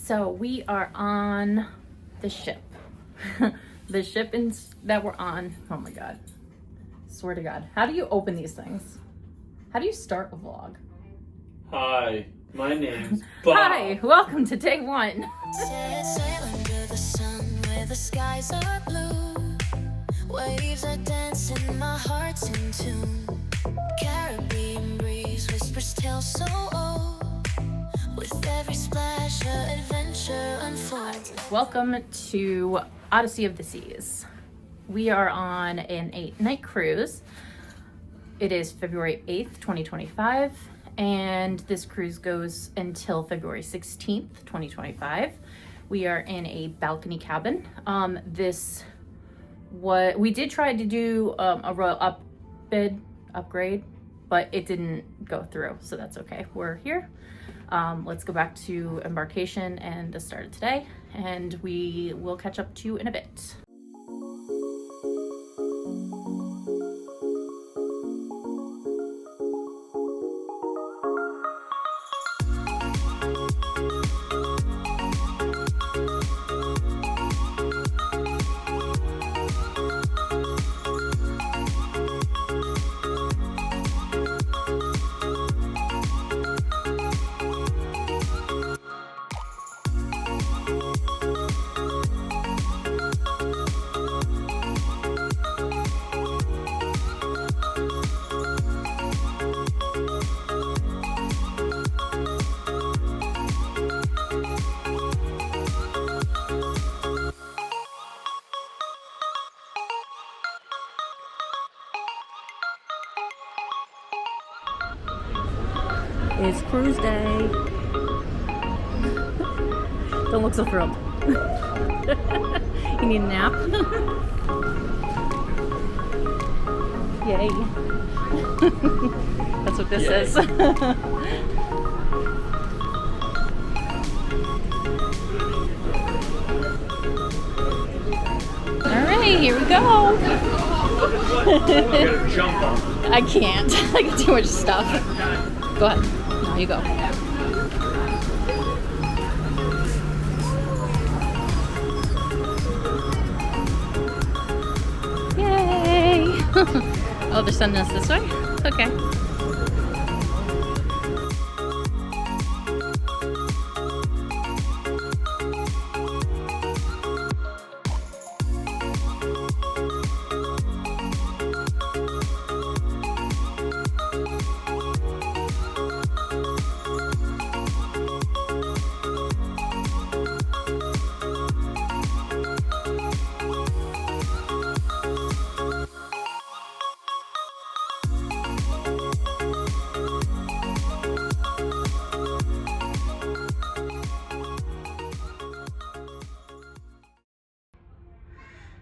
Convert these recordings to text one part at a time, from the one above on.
So we are on the ship. The ship that we're on. Oh my God. Swear to God. How do you open these things? How do you start a vlog? Hi, my name's Bob. Hi, welcome to day one. Sail under the sun where the skies are blue. Waves are dancing, my heart's in tune. Caribbean breeze whispers tales so old. With every splash, an adventure unfolds. Welcome to Odyssey of the Seas. We are on an 8-night cruise. It is February 8th, 2025, and this cruise goes until February 16th, 2025. We are in a balcony cabin. We did try to do a royal upgrade, but it didn't go through, so that's okay. We're here. Let's go back to embarkation and the start of today, and we will catch up to you in a bit. It's cruise day. Don't look so thrilled. You need a nap? Yay. That's what this is. Alright, here we go. I gotta jump on. I can't. I got too much stuff. Go ahead. Now you go. Yay! Oh, they're sending us this way? Okay.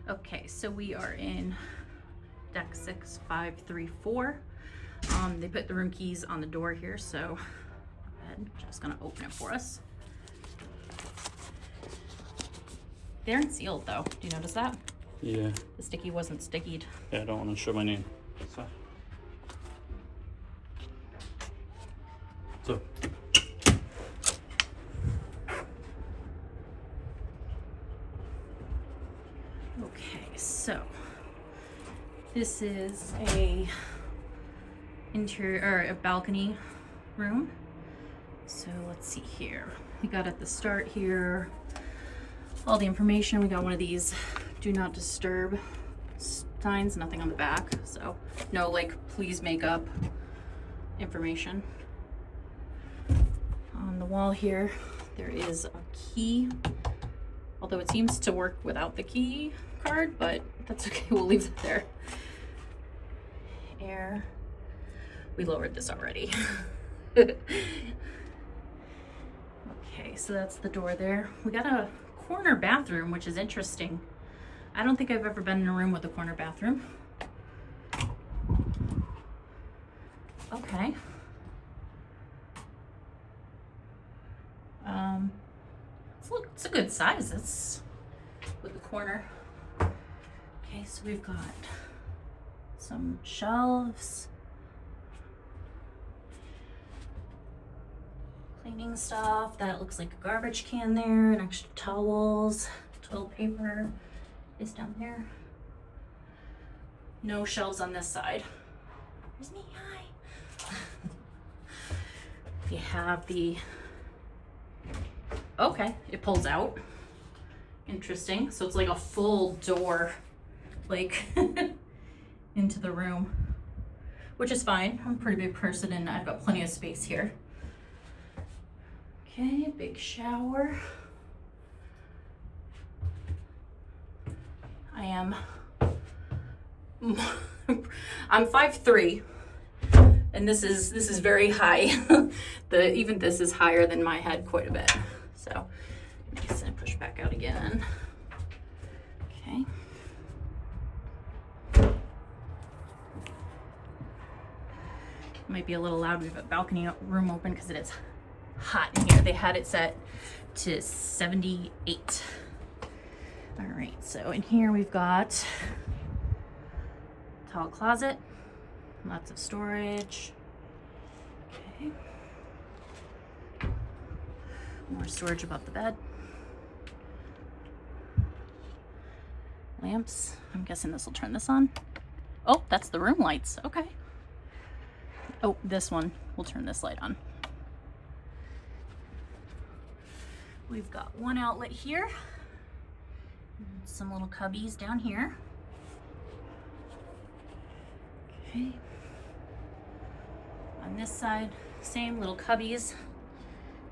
Okay, so we are in deck 6534. They put the room keys on the door here, so I'm just gonna open it for us. They aren't sealed though. Do you notice that? Yeah. The sticky wasn't stickied. Yeah, I don't want to show my name. So. Okay, so this is a interior or a balcony room. So let's see here. We got at the start here all the information. We got one of these do not disturb signs, nothing on the back. So no like please make up information. On the wall here there is a key. Although it seems to work without the key card, but that's okay, we'll leave it there. Air. We lowered this already. Okay, so that's the door there. We got a corner bathroom, which is interesting. I don't think I've ever been in a room with a corner bathroom. Okay. It's a good size. It's with the corner. Okay, so we've got some shelves, cleaning stuff. That looks like a garbage can there, and extra towels, toilet paper is down there. No shelves on this side. There's me, hi. You have the, okay, it pulls out. Interesting. So it's like a full door, like into the room, which is fine. I'm a pretty big person and I've got plenty of space here. Okay, big shower. I'm 5'3", and this is very high. Even this is higher than my head quite a bit. So I'm just gonna push back out again. Okay. Might be a little loud. We have a balcony room open because it is hot in here. They had it set to 78. All right, so in here we've got towel closet, lots of storage. Okay. More storage above the bed. Lamps. I'm guessing this will turn this on. Oh, that's the room lights. Okay. Oh, this one will turn this light on. We've got one outlet here. Some little cubbies down here. Okay. On this side, same little cubbies.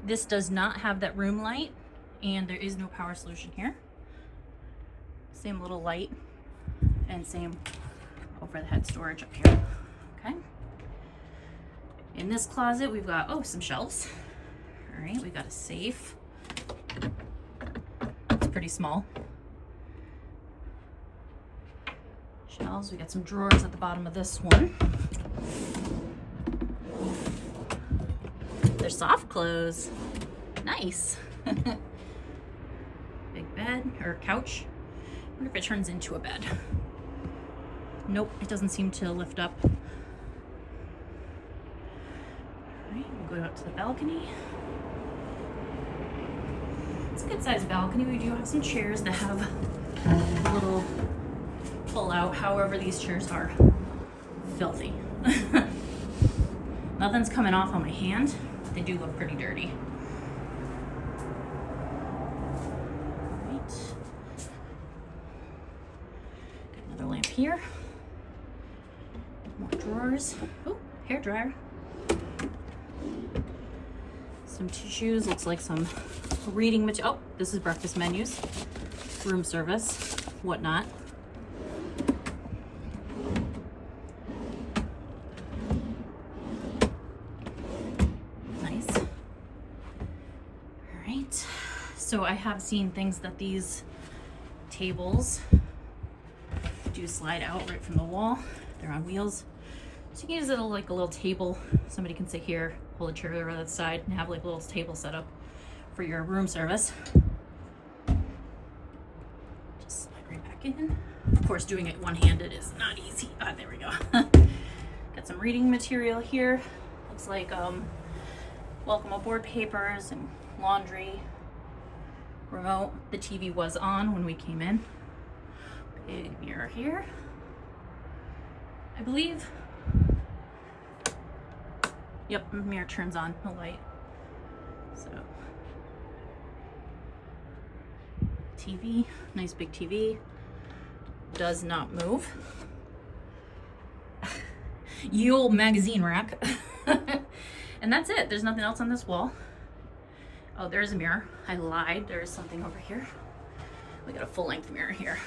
This does not have that room light, and there is no power solution here. Same little light, and same overhead storage up here. Okay. In this closet, we've got, oh, some shelves. All right, we've got a safe. It's pretty small. Shelves, we got some drawers at the bottom of this one. They're soft clothes. Nice. Big bed, or couch. I wonder if it turns into a bed. Nope, it doesn't seem to lift up. All right, we'll go out to the balcony. It's a good sized balcony. We do have some chairs that have a little pull out. However, these chairs are filthy. Nothing's coming off on my hand. They do look pretty dirty. Right. Got another lamp here. More drawers. Oh, hair dryer. Some tissues. Looks like some reading material. Oh, this is breakfast menus, room service, whatnot. So I have seen things that these tables do slide out right from the wall. They're on wheels. So you can use it like a little table. Somebody can sit here, hold a chair over the side, and have like a little table set up for your room service. Just slide right back in. Of course, doing it one-handed is not easy. Ah, there we go. Got some reading material here. Looks like welcome aboard papers and laundry. Remote. The TV was on when we came in. Big mirror here, I believe. Yep, mirror turns on, the light. So, TV, nice big TV. Does not move. Yule magazine rack. And that's it. There's nothing else on this wall. Oh, there's a mirror. I lied. There is something over here. We got a full-length mirror here.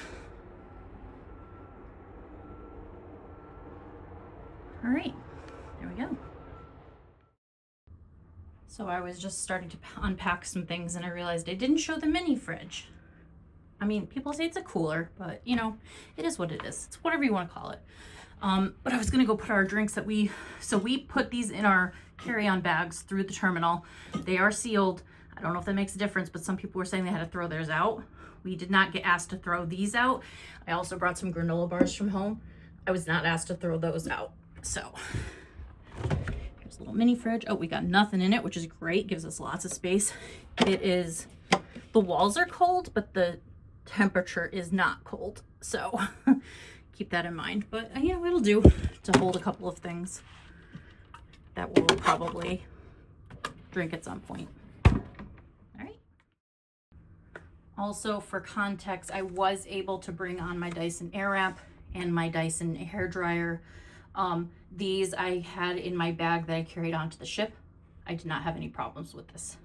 All right, there we go. So I was just starting to unpack some things and I realized I didn't show the mini fridge. I mean, people say it's a cooler, but you know, it is what it is. It's whatever you want to call it. But I was gonna go put our drinks that we put these in our carry-on bags through the terminal. They are sealed. I don't know if that makes a difference, but some people were saying they had to throw theirs out. We did not get asked to throw these out. I also brought some granola bars from home. I was not asked to throw those out. So here's It's a little mini fridge. Oh, we got nothing in it, which is great. Gives us lots of space. It is, the walls are cold, but the temperature is not cold. So keep that in mind. But you know, it'll do to hold a couple of things that we'll probably drink at some point. All right. Also, for context, I was able to bring on my Dyson Airwrap and my Dyson hairdryer. These I had in my bag that I carried onto the ship. I did not have any problems with this.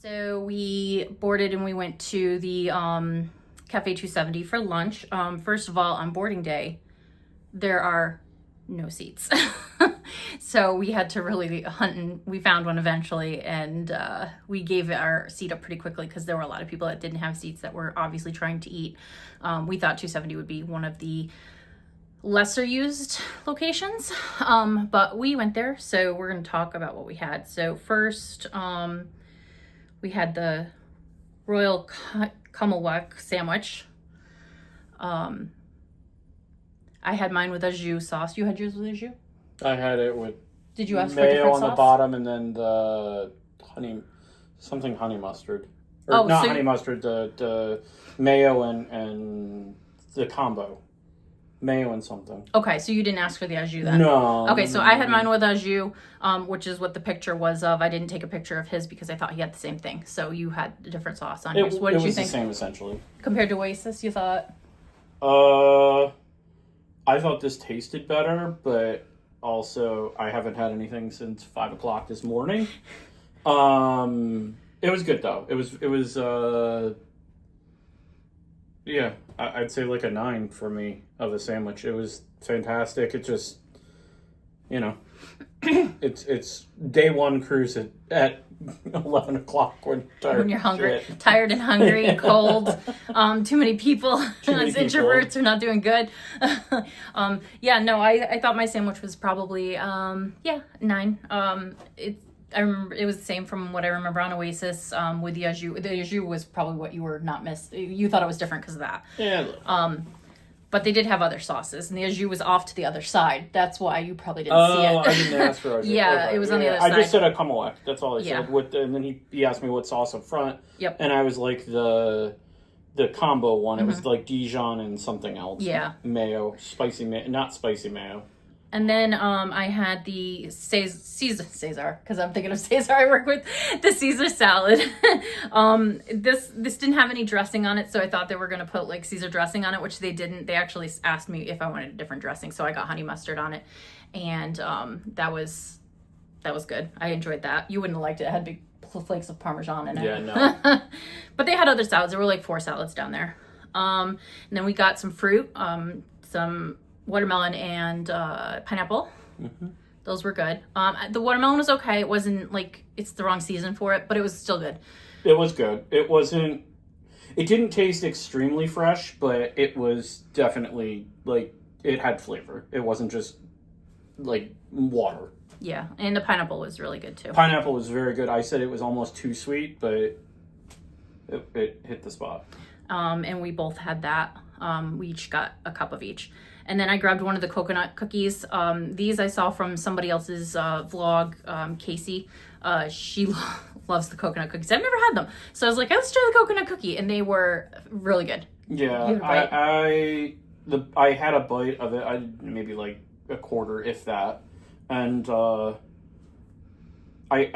So we boarded and we went to the Cafe 270 for lunch. First of all, on boarding day, there are no seats. So we had to really hunt, and we found one eventually, and we gave our seat up pretty quickly because there were a lot of people that didn't have seats that were obviously trying to eat. We thought 270 would be one of the lesser used locations, but we went there, so we're going to talk about what we had. So first, we had the Royal Commonwealth sandwich. I had mine with au jus sauce. You had yours with au jus? I had it with Did you ask for mayo different on sauce? the bottom, and then the honey mustard. Or Oh, not so honey mustard, the mayo and the combo. Mayo and something. Okay, so you didn't ask for the au jus then? No. Okay, so I had mine with au jus, which is what the picture was of. I didn't take a picture of his because I thought he had the same thing. So you had a different sauce on yours. What did you think? It was the same essentially. Compared to Oasis, you thought? I thought this tasted better, but also I haven't had anything since 5 o'clock this morning. It was good though. It was yeah, I'd say like a 9 for me of a sandwich. It was fantastic. It just, you know, it's day one cruise at 11 o'clock when you're hungry, tired and hungry, cold, too many people. Us introverts are not doing good. Yeah, no, I thought my sandwich was probably 9. I remember it was the same from what I remember on Oasis with the au jus. The au jus was probably what you were not missed. You thought it was different because of that. Yeah. But they did have other sauces, and the au jus was off to the other side. That's why you probably didn't see it. Oh, I didn't ask for au jus. Yeah, okay. It was on the other side. I just said a Commonwealth. That's all I Yeah. said. And then he asked me what sauce up front. Yep. And I was like the combo one. It was like Dijon and something else. Yeah. Mayo, spicy mayo, not spicy mayo. And then I had the Caesar, because I'm thinking of Caesar. I work with the Caesar salad. This didn't have any dressing on it, so I thought they were going to put like Caesar dressing on it, which they didn't. They actually asked me if I wanted a different dressing, so I got honey mustard on it, and that was good. I enjoyed that. You wouldn't have liked it. It had big flakes of Parmesan in it. Yeah, no. But they had other salads. There were like 4 salads down there. And then we got some fruit, some watermelon and pineapple. Mm-hmm. Those were good. The watermelon was okay. It wasn't like it's the wrong season for it, but it was still good. It was good. It didn't taste extremely fresh, but it was definitely like it had flavor. It wasn't just like water. Yeah, and the pineapple was really good too. Pineapple was very good. I said it was almost too sweet, but it hit the spot. And we both had that. We each got a cup of each. And then I grabbed one of the coconut cookies. These I saw from somebody else's vlog, Casey. She loves the coconut cookies. I've never had them. So I was like, let's try the coconut cookie. And they were really good. Yeah, I had a bite of it. Maybe like a quarter, if that. And I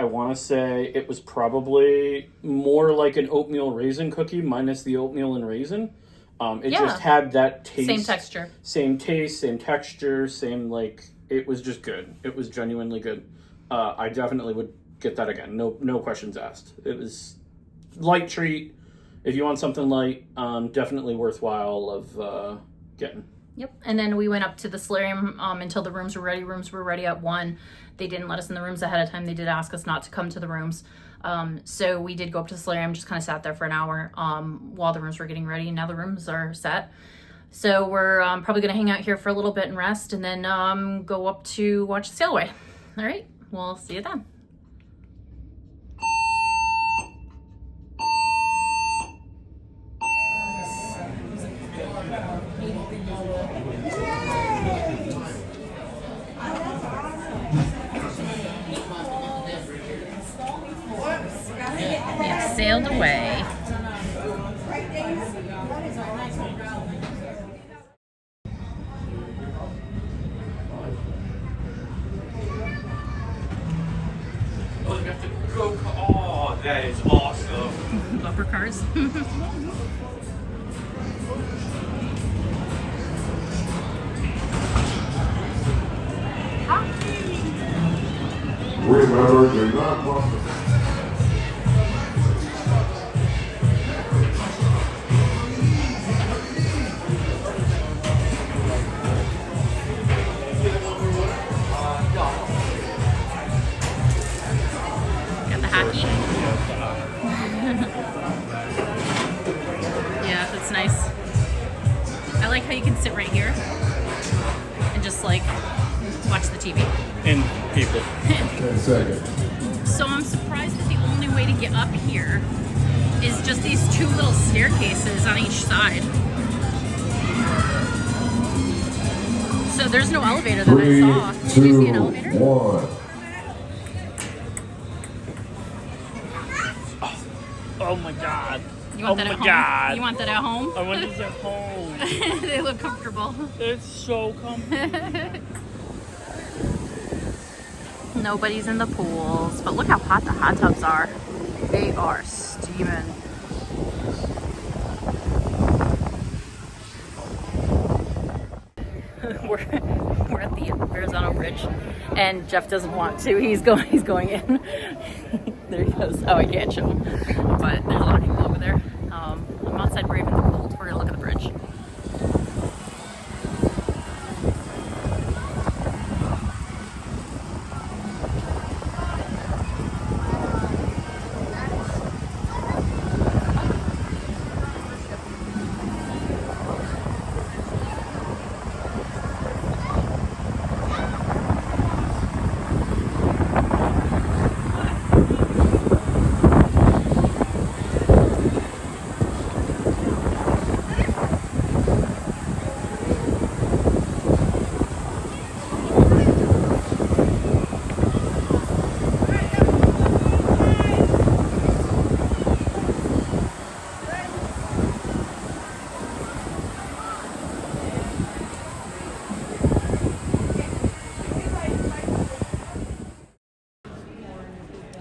want to say it was probably more like an oatmeal raisin cookie minus the oatmeal and raisin. It just had that taste. Same texture. Same taste, same texture, same like, it was just good. It was genuinely good. I definitely would get that again. No questions asked. It was light treat. If you want something light, definitely worthwhile of getting. Yep. And then we went up to the solarium until the rooms were ready. Rooms were ready at 1. They didn't let us in the rooms ahead of time. They did ask us not to come to the rooms. So we did go up to the solarium, just kind of sat there for an hour while the rooms were getting ready, and now the rooms are set. So we're probably going to hang out here for a little bit and rest, and then go up to watch the sail away. All right, we'll see you then. sailed away. Oh, that is awesome. Bumper cars. Remember, do not bump the Got the hockey. Yeah, that's nice. I like how you can sit right here and just like watch the TV. And people. 10 seconds. So I'm surprised that the only way to get up here is just these two little staircases on each side. So there's no elevator that I saw. Did you see an elevator? 1. Oh my god. You want that my at home? God. You want that at home? I want this at home. They look comfortable. It's so comfortable. Nobody's in the pools, but look how hot the hot tubs are. They are steaming. we're at the Verrazano Bridge, and Jeff doesn't want to. He's going in. There he goes. Oh, I can't show him, but there's a lot of people over there. I'm outside braving the cold. We're gonna look at the bridge.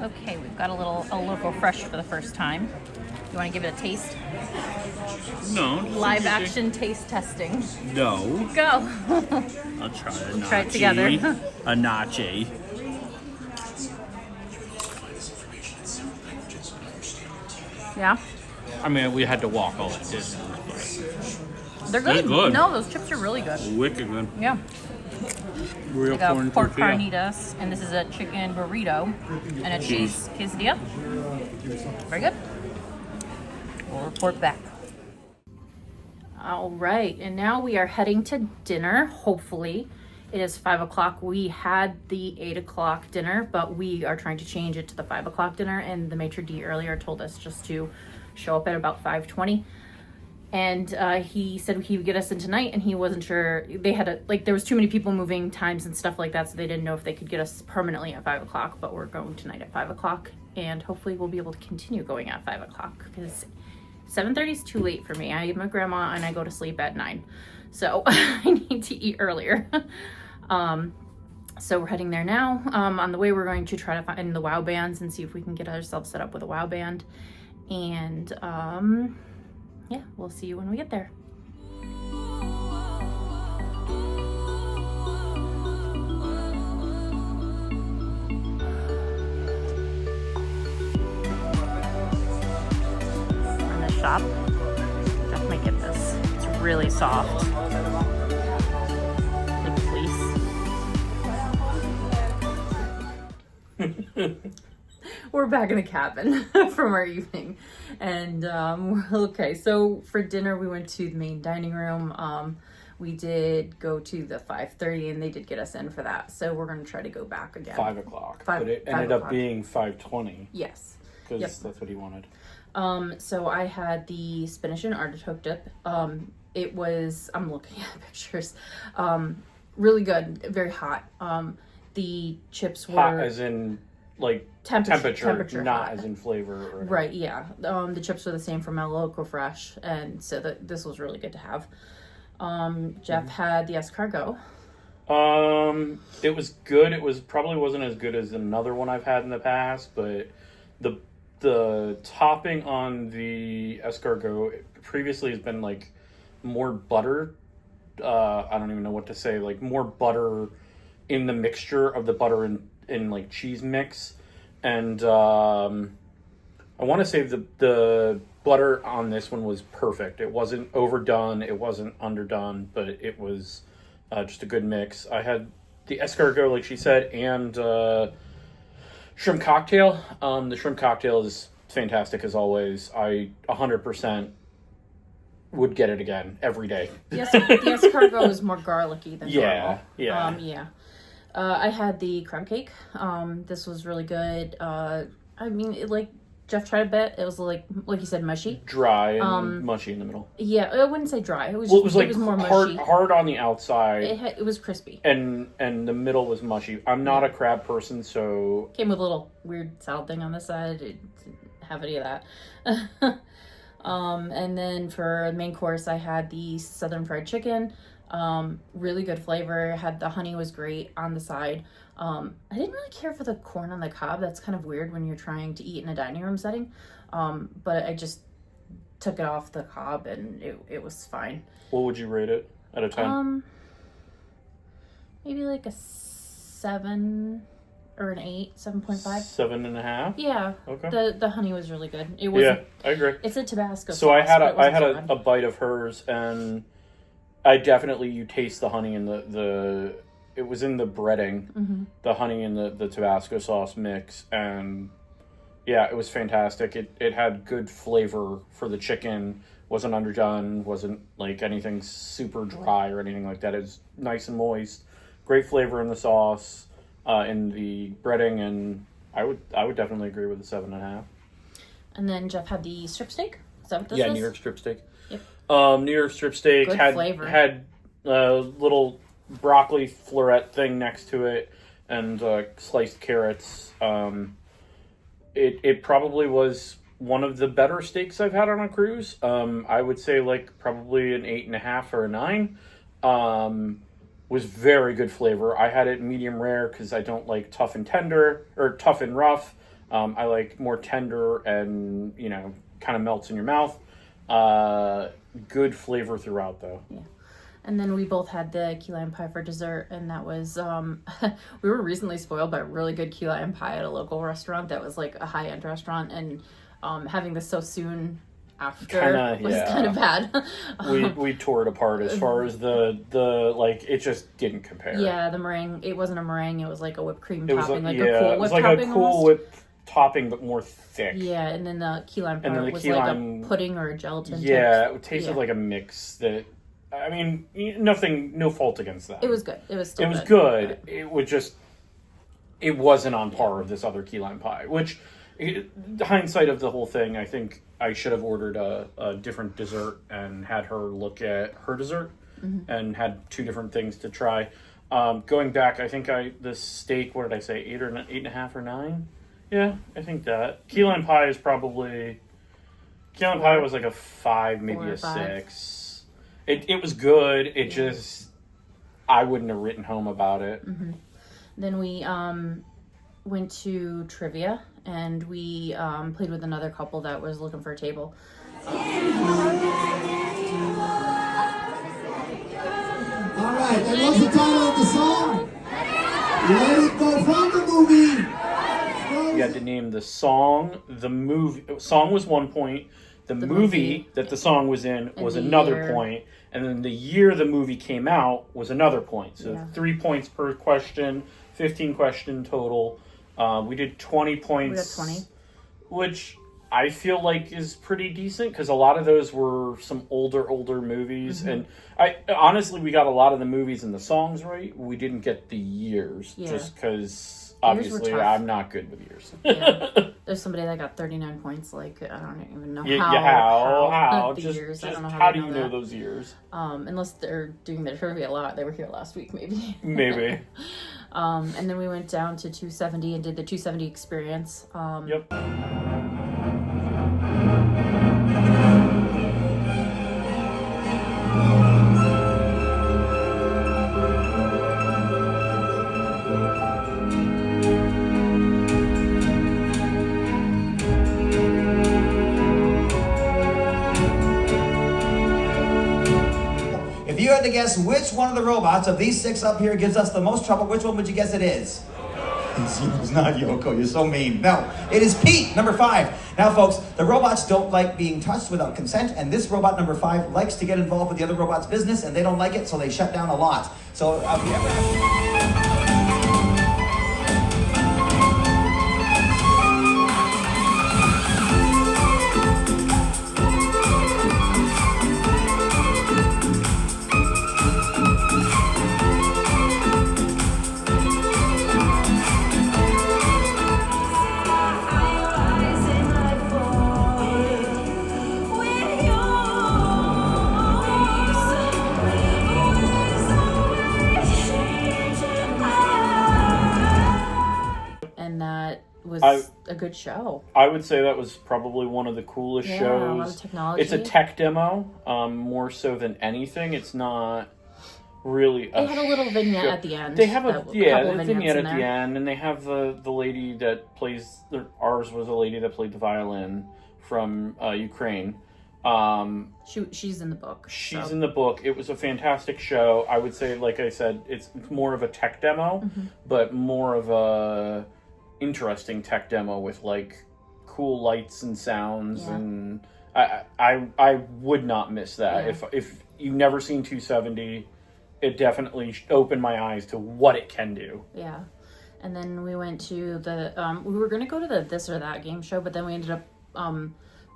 Okay, we've got a local fresh for the first time. You want to give it a taste? No. Live action taste testing. No. Go. I'll try a We'll try it together. A nache. Yeah, I mean, we had to walk all that distance, they're good. They're good. No, those chips are really good. but wicked good. Yeah. Real We got corn pork tortilla. carnitas, and this is a chicken burrito and a cheese quesadilla. Very good. We'll report back. All right, and now we are heading to dinner, hopefully. It is 5 o'clock. We had the 8 o'clock dinner, but we are trying to change it to the 5 o'clock dinner, and the maitre d' earlier told us just to show up at about 5:20. And he said he would get us in tonight, and he wasn't sure. They had there was too many people moving times and stuff like that, so they didn't know if they could get us permanently at 5 o'clock. But we're going tonight at 5 o'clock, and hopefully we'll be able to continue going at 5 o'clock because 7:30 is too late for me. I am a grandma, and I go to sleep at 9, so I need to eat earlier. So we're heading there now. On the way, we're going to try to find the WoW bands and see if we can get ourselves set up with a WoW band, and yeah, we'll see you when we get there. We're in the shop. Jeff might get this. It's really soft. Like fleece. We're back in the cabin from our evening, and okay, so for dinner we went to the main dining room. We did go to the 5:30, and they did get us in for that, so we're going to try to go back again. 5 o'clock. Five- But it 5 ended up o'clock. being 5:20 Yes. because Yep. that's what he wanted. So I had the spinach and artichoke dip. It was, I'm looking at pictures, really good, very hot. The chips were Hot as in like temperature, not as in flavor. Or right, yeah. The chips were the same from El Loco Fresh, and so this was really good to have. Jeff had the escargot. It was good. It was probably wasn't as good as another one I've had in the past, but the topping on the escargot previously has been like more butter. I don't even know what to say. Like more butter in the mixture of the butter and like cheese mix, and I want to say the butter on this one was perfect. It wasn't overdone. It wasn't underdone, but it was just a good mix. I had the escargot, like she said, and shrimp cocktail. The shrimp cocktail is fantastic as always. I 100% would get it again every day. Yes, the escargot is more garlicky than normal. Yeah. I had the crumb cake. This was really good. I mean, like Jeff tried a bit. It was like you said, mushy, dry, and mushy in the middle. Yeah, I wouldn't say dry. It was Well, just, it was like more mushy. hard on the outside. It was crispy, and the middle was mushy. I'm not a crab person, so came with a little weird salad thing on the side. It didn't have any of that. And then for the main course, I had the southern fried chicken. Really good flavor. Had the honey was great on the side. I didn't really care for the corn on the cob. That's kind of weird when you're trying to eat in a dining room setting. But I just took it off the cob and it was fine. What would you rate it out of 10? Maybe like a 7 or an 8, 7.5. 7.5? Yeah. Okay. The honey was really good. It was. Yeah, I agree. It's a Tabasco So sauce, I had a bite of hers, and I definitely, you taste the honey in the it was in the breading, the honey and the Tabasco sauce mix, and yeah, it was fantastic. It had good flavor for the chicken, wasn't underdone, wasn't like anything super dry or anything like that. It was nice and moist, great flavor in the sauce, in the breading, and I would definitely agree with the 7.5. And then Jeff had the strip steak. Is that what this is? Yeah, New York strip steak. Yep. New York strip steak Good flavor. had a little broccoli floret thing next to it, and sliced carrots. It probably was one of the better steaks I've had on a cruise. I would say like probably an 8.5 or a 9. Was very good flavor. I had it medium rare because I don't like tough and tender or tough and rough. I like more tender and kind of melts in your mouth. Good flavor throughout though. Yeah. And then we both had the key lime pie for dessert, and that was, we were recently spoiled by a really good key lime pie at a local restaurant that was like a high-end restaurant, and having this so soon after was kind of bad. we tore it apart as far as the like, it just didn't compare. Yeah, the meringue, it wasn't a meringue, it was like a whipped cream it was topping, like, a cool whipped topping a cool almost. whipped topping, but more thick. Yeah, and then the key lime part was key like lime, a pudding or a gelatin. Yeah, it tasted like a mix that, I mean, no fault against that. It was good. It was still good. It was just, it wasn't on par with this other key lime pie, which, hindsight of the whole thing, I think I should have ordered a different dessert and had her look at her dessert and had 2 different things to try. Going back, I think the steak, what did I say, 8 or 8.5 or 9? Yeah, I think that. Key lime pie is probably, key lime pie was like a 5, maybe a 6. It was good. It just, I wouldn't have written home about it. Then we went to trivia, and we played with another couple that was looking for a table. All right, and what's the title of the song? Let It Go from the movie. You had to name the song, the movie. Song was 1 point. The movie that the song was in was another point. And then the year the movie came out was another point. So 3 points per question, 15 question total. We did 20 points. We got 20. Which I feel like is pretty decent because a lot of those were some older movies. And I honestly, we got a lot of the movies and the songs right. We didn't get the years just because obviously I'm not good with years. There's somebody that got 39 points. Like, I don't even know how the just, years. Just I don't know how do you know those years? Unless they're doing their trivia a lot. They were here last week, maybe. Maybe. And then we went down to 270 and did the 270 experience. Yep. If you had to guess which one of the robots of these 6 up here gives us the most trouble, which one would you guess it is? It's not Yoko. You're so mean. No, it is Pete, number 5. Now, folks, the robots don't like being touched without consent, and this robot, number 5, likes to get involved with the other robot's business, and they don't like it, so they shut down a lot. So, And that was a good show. I would say that was probably one of the coolest Yeah, shows. a lot of technology. It's a tech demo, more so than anything. It's not really. They had a little vignette at the end. They have a couple vignette vignettes at in the there. end, and they have the lady that plays. Ours was a lady that played the violin from Ukraine. She's in the book. She's in the book. It was a fantastic show. I would say, like I said, it's more of a tech demo, but more of a interesting tech demo with like cool lights and sounds, and I would not miss that. If you've never seen 270, it definitely opened my eyes to what it can do. Yeah. And then we went to the we were gonna go to the This or That game show, but then we ended up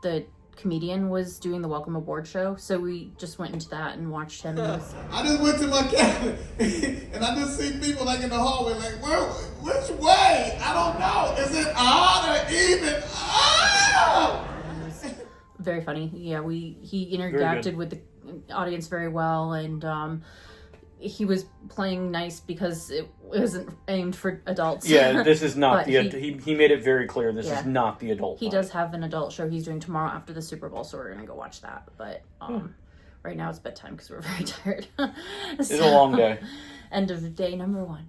the comedian was doing the Welcome Aboard show, so we just went into that and watched him. I just went to my cabin and I just see people like in the hallway like, which way? I don't know. Is it odd or even? Oh! Very funny. Yeah, he interacted with the audience very well, and he was playing nice because it wasn't aimed for adults. Yeah, this is not But he made it very clear this is not the adult. He does have an adult show he's doing tomorrow after the Super Bowl, so we're gonna go watch that. But right now it's bedtime because we're very tired. It's a long day. End of day number 1.